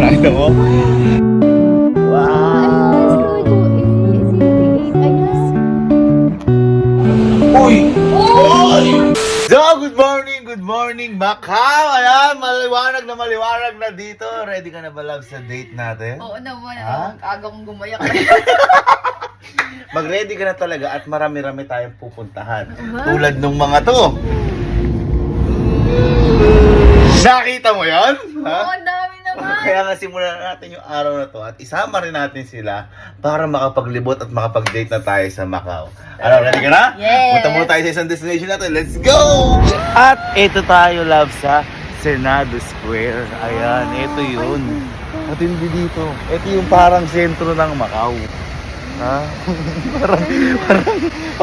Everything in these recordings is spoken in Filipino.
Nakita mo? Wow! Uy! Uy! So, good morning, Macau! Ayan, maliwanag na dito. Ready ka na ba, love, sa date natin? Oo naman, Ha? aga kong gumayak. Mag-ready ka na talaga at marami-rami tayong pupuntahan. Tulad nung mga to. Nakita mo yan? Oo, ang dami naman. Kaya nga simulan natin yung araw na to at isama rin natin sila para makapaglibot at makapag-date na tayo sa Macau. Ano, ready ka na? Yes. Punta muna tayo sa isang destination natin. Let's go! At ito tayo, love, sa Senado Square. Ayan, ito yun. At hindi dito. Ito yung parang sentro ng Macau. Ha? parang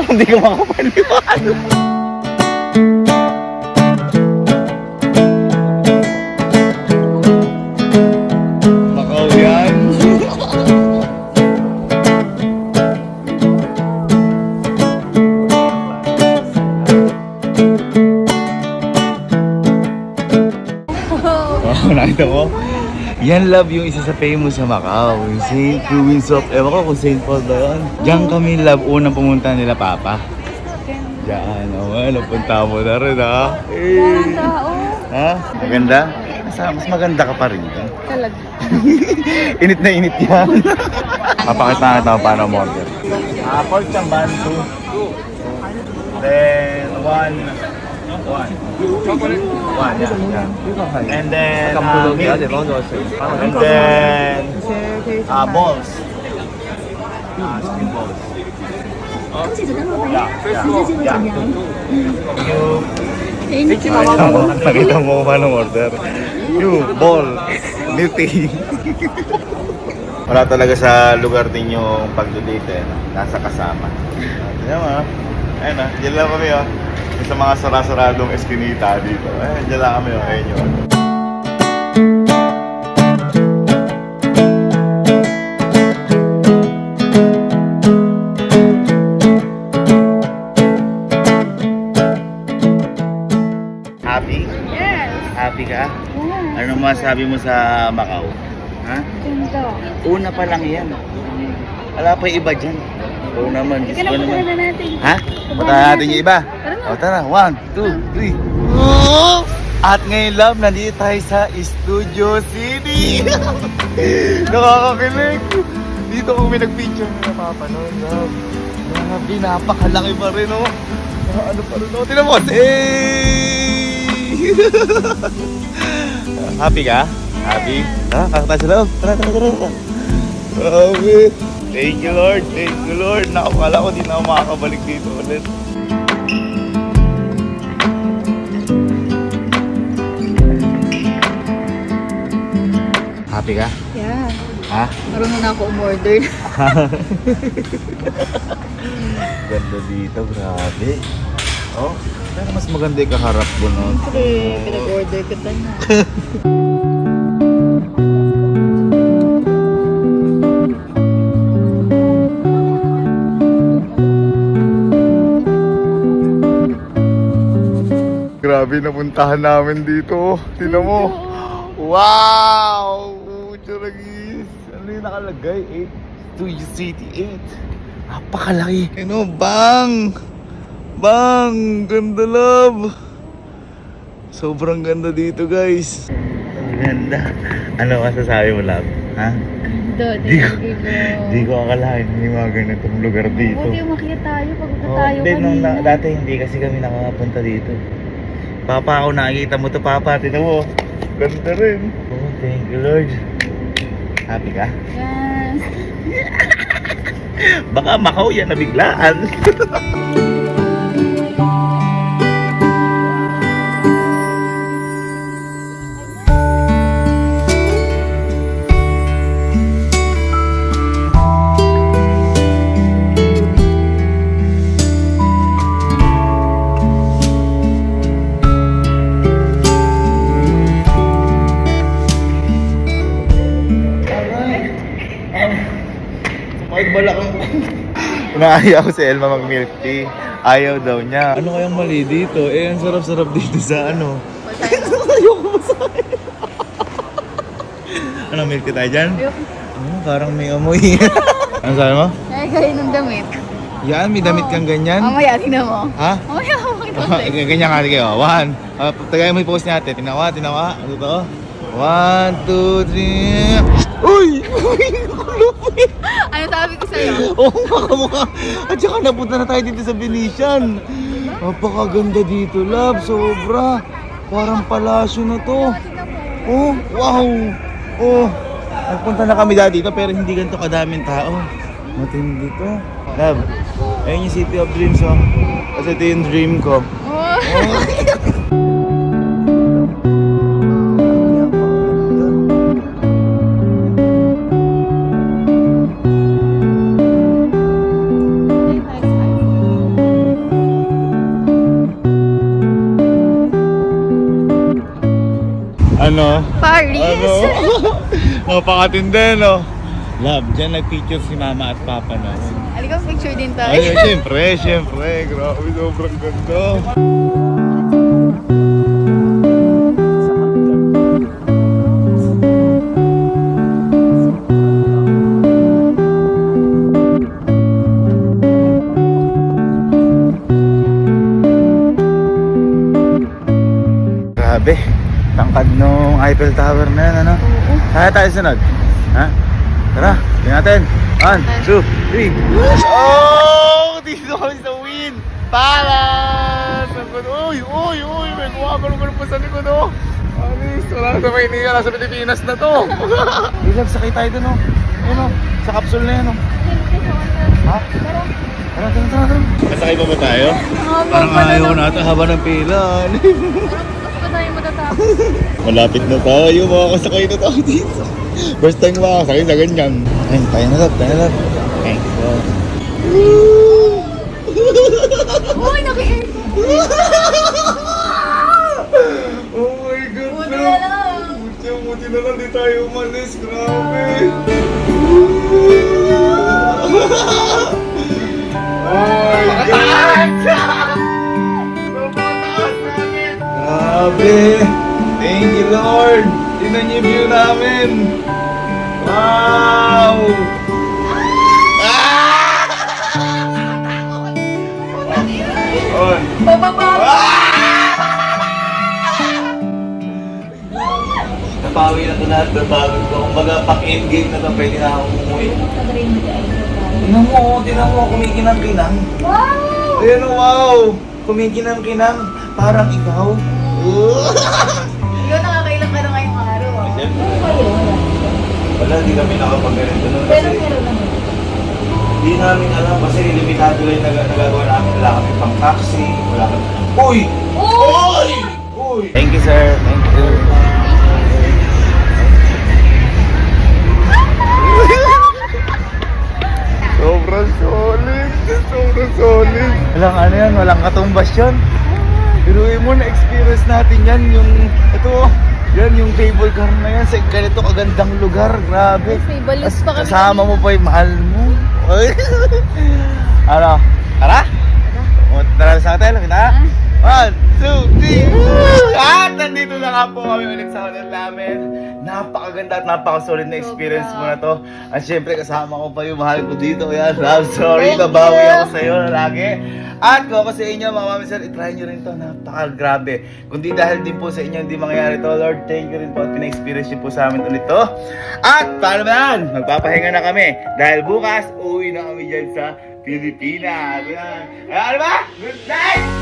hindi ka makapaniwala. Macau yan. Oh, nakita mo? Yan, love, yung isa sa famous sa Macau, yung St. Louis of, ewan ko kung St. Paul ba yun. Diyan kami, love, unang pumunta nila, Papa. Diyan, napunta mo na rin, ha? Parang tao. Ha? Maganda? Mas maganda ka pa rin. Talaga. Init na init yan. Papakita natin ako paano mo-order. Pork chambantu. Then, one, yeah. And then, balls. Spring balls. Nakita mo kung paano order. Yung ball, milk tea. Wala talaga sa lugar ninyo pag-date eh. Nasa kasama. Tignan mo, ayun na, dyan lang kami oh. Sa mga sara-saradong eskinita dito. Dyan lang kami oh, ayun yun. Happy? Yes. Happy ka? Yes. Ano masabi mo sa Macau? Ha? Ganda. Una pa lang yan. Wala pa yung iba dyan. Oo naman. Diyos ko naman. na natin. Ha? Punta natin yung iba. O tara, 1, 2, 3. At ngayon, love, nandito tayo sa Studio City. Nakakakilig. Dito kung may nag-picture na napapanood, love. Grabe, napakalaki pa rin, oh. Ano pa rin, oh. Tinan mo, happy ka? Happy? Tara, kakata sa loob. Tara. Grabe. Thank you, Lord. Thank you, Lord. Nakakala ko di na ako makakabalik dito ulit. Happy ka? Yeah. Ha? Marunong na ako umorder. Ganda dito, grabe. Oh, pero mas maganda yung kaharap ko, no? Siyempre, pinag-order kita na. Grabe, napuntahan namin dito. Tingnan mo. Wow! Churagis. Ano yung nakalagay? 8 to City 8. Napakalaki. Ano? Bang! Bang! Ganda, love! Sobrang ganda dito, guys. Ang ganda. Ano masasabi mo, love? Ha? Ganda, Di ko akalain may mga ganitong lugar dito. Buti makita tayo pagpunta Oh, tayo hindi, kanina. dati hindi kasi kami nakakapunta dito. Papa, ako nakikita mo to, Papa. Tignan mo. Ganda rin. Oh, thank you, Lord. Happy ka? Yes. Baka Macau yan na biglaan. Balakang. Naayaw si Elma mag-milk tea. Ayaw daw niya. Ano kayang mali dito? Ang sarap-sarap dito sa ano. Ayoko masahin. Ano, milk tayo dyan? Ayoko. Parang may amoy. Ano sabi mo? Ay, kayo ng damit. Yan, may damit kang ganyan. Mamaya, tingnan mo. Ha? Mamaya, makita ko. Ganyan nga, sige. Oh. One. Tagay mo yung pose natin. Tinawa. Ano to? 1, 2, 3. Uy! Lupit! Ano sabi ko sa'yo? Oo, makamukha. At saka napunta na tayo dito sa Venetian. Napakaganda dito, love. Sobra. Parang palasyo na to. Oh, wow. Oh. Nagpunta na kami dito pero hindi ganito kadaming tao. Matindi to. Love, ayun yung City of Dreams, oh. Kasi ito yung dream ko. Oh. Ano? Paris. Ano? Napakatindi, no? Love, dyan nag-picture si mama at papa na. Halika, picture din tayo. Ay, syempre. Grabe, sobrang ganda. Grabe, tangkad nung Eiffel Tower na yan, ano? Oo. Kaya tayo sunod? Ha? Tara, tingnan natin. 1, 2, 3. Oh! Dito kami sa Win Palace! Uy! May gumagalong pa sa likod, oh! Anis, wala sa Maynila, nasa Pilipinas na to! Ilag, sakay tayo dun, oh! Ayun, oh! Sa capsule na yan, oh! Ha? Tara. Nasakay pa ba tayo? Parang ayaw ko natin haba ng pila. Tapos pa tayo matatapos. Malapit na tayo, makakasakay na tayo dito. First time makakasakay sa ganyan. Ayun, tayo na lang. Thanks, bro. Uy, naki-aircon. Oh my God, Buti na lang. Buti na lang di tayo umalis. Grabe. Oh my God! Napakataas namin! Grabe! Thank you, Lord! Tingnan niyo yung view namin! Wow! Oh. Bababa. Napawi na ito lahat, nabago ko. Kumbaga, pack-in-game na ito, pwede na akong umuwi. Tinan mo, kumikinang-kinang. Wow! Ayan, wow! Kumikinang-kinang, parang ikaw. Ikaw nakakailang ka na ngayong araw, ah. Siyempre. Ano kayo? Wala, di kami nakapag-ganito nun Pero kasi meron naman. di namin alam kasi limitado lang yung nagagawa namin. Wala kami pang taxi, wala kami. Uy! Oh! Uy! Thank you, sir. Thank you. Sobrang solid. Walang ano yan, walang katumbas yun. Biruin mo, na-experience natin yan, yan yung cable car na yan sa ganito kagandang lugar, grabe. May balloons pa kami Kasama mo kanina. pa yung mahal mo. Ano? Tara? Tara sa hotel, kita? 1, 2, 3. At nandito na nga po kami ulit sa hotel namin. Napakaganda at napakasolid na experience mo na to. At syempre kasama ko pa yung mahal ko dito. Yan, love, sorry, Thank babawi you. ako sa'yo lagi. At kung ako sa inyo, mga mami sir, itry nyo rin to. Napakagrabe. Kundi dahil din po sa inyo hindi mangyayari to, Lord, thank you rin po at pina-experience nyo po sa amin ulit to. At paano ba yan? Magpapahinga na kami. Dahil bukas, uwi na kami dyan sa Pilipinas. Ayan. Ano ba? Good night!